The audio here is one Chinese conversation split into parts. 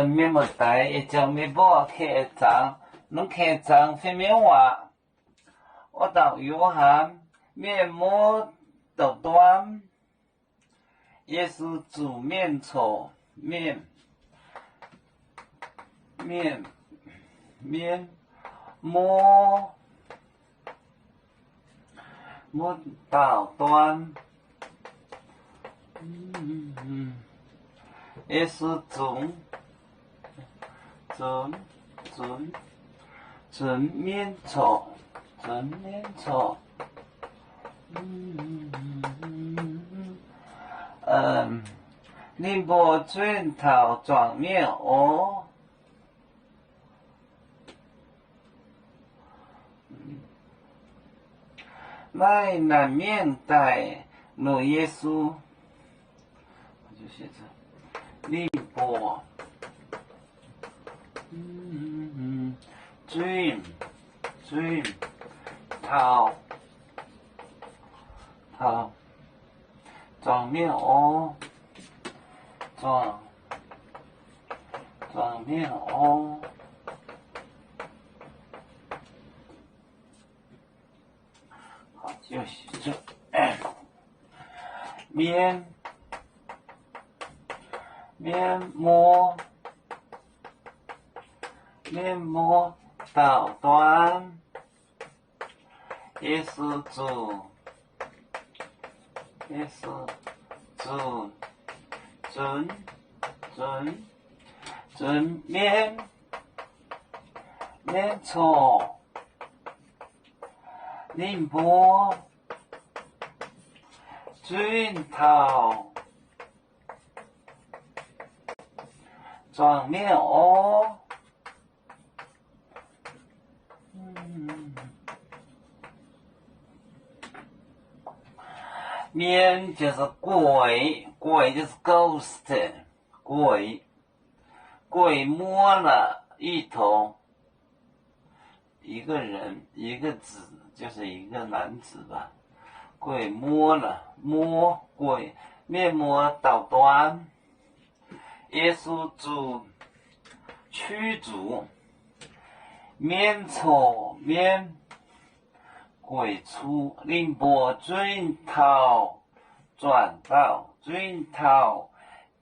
面膜带一张面膜开张，能开张分面话。我到约翰面膜的端，也是煮面搓面膜到端，也是准面搓。宁波卷头装面哦。买南面带罗耶稣，我就写着宁波卷头装面哦，装面哦。好，就写着面膜到端，也是准面搓宁波卷头装面哦。面就是鬼就是 ghost， 鬼摸了一头，一个人一个子，就是一个男子吧。鬼摸鬼面膜到端，耶稣驱逐面搓面。鬼出宁波卷头转到卷头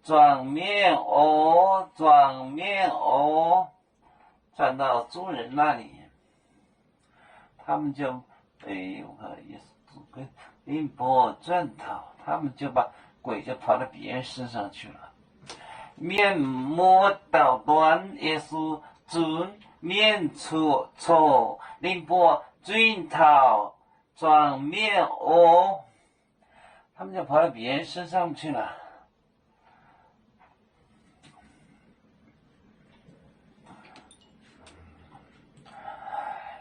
装面哦，转到众人那里，他们就也是宁波卷头，他们就把鬼就跑到别人身上去了。面膜到端也是准面搓宁波卷头装面哦，他们就跑到别人身上去了。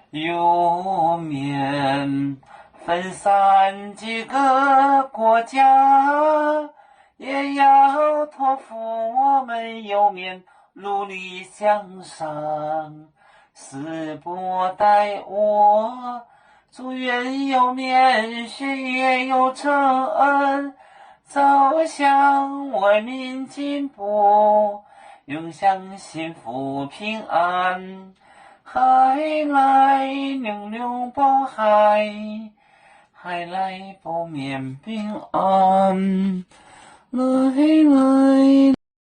有面分散几个国家，也要托付我们有面努力向上。死不待我，祝愿有面学业有成，走向文明进步，永享幸福平安。海来玲珑报海来报面平安，来。